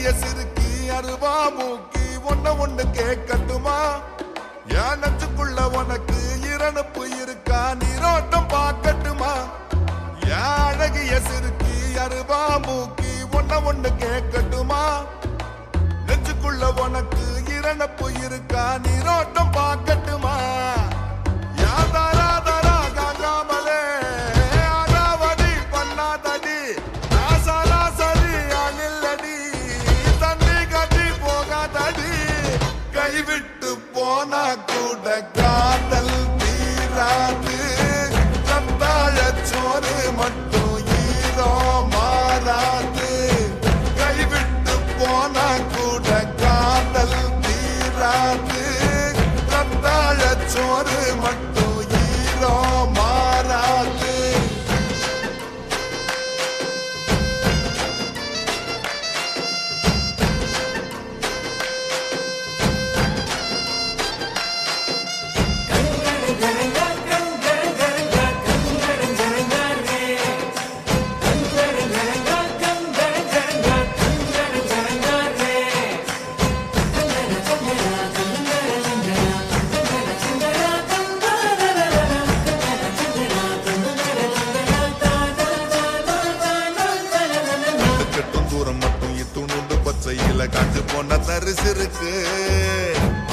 அழகிய சிறுக்கி அருவா மூக்கி ஒண்ணு கேட்கட்டுமா? என் நச்சுக்குள்ள உனக்கு இரணப்பு இருக்கா? நீரோட்டம் பார்க்கட்டுமா? என் அழகிய சிறுக்கி அருவா மூக்கி ஒண்ணு கேட்கட்டுமா? நெஞ்சுக்குள்ள உனக்கு இரணப்பு இருக்கா? நீரோட்டம் பார்க்கட்டுமா? கைவிட்டு போனா கூட காதல் தீராது. கத்தாழ சோறு மட்டும் ஈரோ மாறாது. கைவிட்டு போனா கூட காதல் தீராது. கத்தாழ சோறு மட்டும் ஈரோ மாறாது. காஞ்சு போன தரிசு இருக்கு.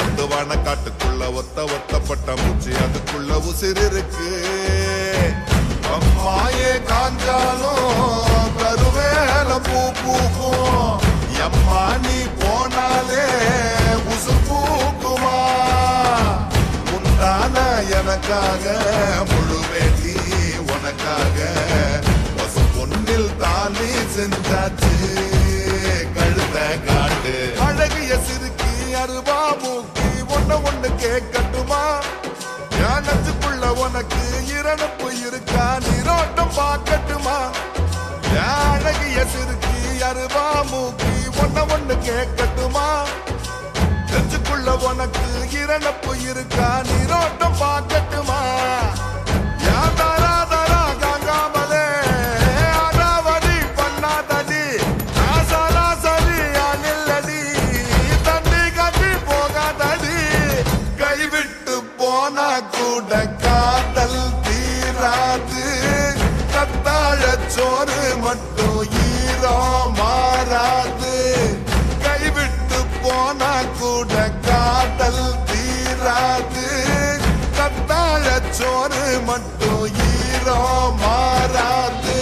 அந்த வான காட்டுக்குள்ள ஒத்தப்பட்ட மூச்சு அதுக்குள்ள உசிறு இருக்கு. அம்மாயே காஞ்சாலும் கருவேல பூ பூக்கும். எம்மா நீ போனாலே உசு பூக்குமா? உண்டான எனக்காக முழுவேட்டி உனக்காக பசு பொன்னில் தாலி செஞ்சாச்சு. அழகிய சிறுக்கி அருவா மூக்கி ஒண்ணு கேட்கட்டுமா? என் நச்சுக்குள்ள உனக்கு இரணப்பு இருக்கா? நீரோட்டம் பார்க்கட்டுமா? என் அழகிய சிறுக்கி அருவா மூக்கி ஒண்ணு கேட்கட்டுமா? நெஞ்சுக்குள்ள உனக்கு இரணப்பு இருக்கா? நீரோட்டம் பார்க்கட்டுமா? கூட காதல் தீராது. கத்தாழ சோறு மட்டும் ஈரோ மாறாது. கைவிட்டு போனா கூட காதல் தீராது. கத்தாழ சோறு மட்டும் ஈரோ மாறாது.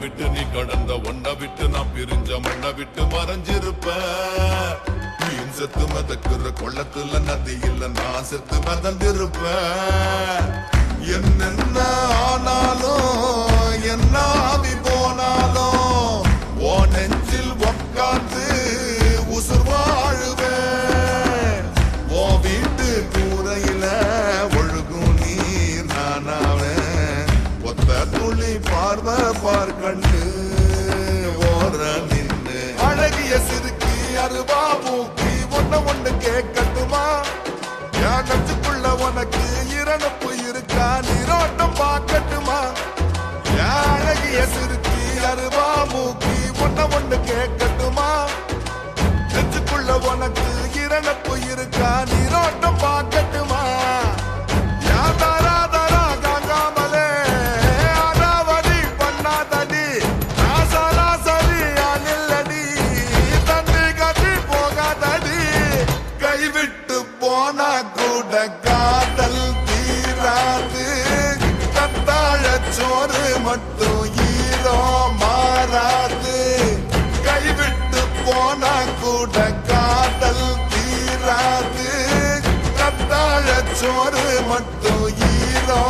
விட்டு நீ கடந்த ஒன்ன விட்டு நான் பிரிஞ்ச மண்ண விட்டு மறைஞ்சிருப்ப. நீயும் செத்து மதக்குற கொள்ளத்துல நதி இல்ல நான் செத்து மதந்திருப்ப. என்னென்ன ஆனாலும் என்ன ஆவி போனாலும் ஓ நெஞ்சில் உட்கார்ந்து உசுர் வாழுவேன். ஓ வீட்டு கூரையில ஒழுகும் நீர் நானாவேன். ஒத்த துளி பார்வை பார்க்கண்டு ஓர நின்று. அழகிய சிறுக்கி அருவா மூக்கி ஒண்ணு கேட்கட்டுமா? என் நச்சுக்குள்ள உனக்கு இரணப்பு இருக்கா? நீரோட்டம் பார்க்கட்டுமா? என் அழகிய சிறுக்கி அருவா மூக்கி ஒண்ணு கேட்கட்டுமா? நச்சுக்குள்ள உனக்கு இரணப்பு இருக்கா? நீரோட்டம் பார்க்கட்டுமா? போனா கூட காதல் தீராது. கத்தாழ சோறு மட்டும் ஈரோ மாறாது. கைவிட்டு போனா கூட காதல் தீராது. கத்தாழ சோறு மட்டும் ஈரோ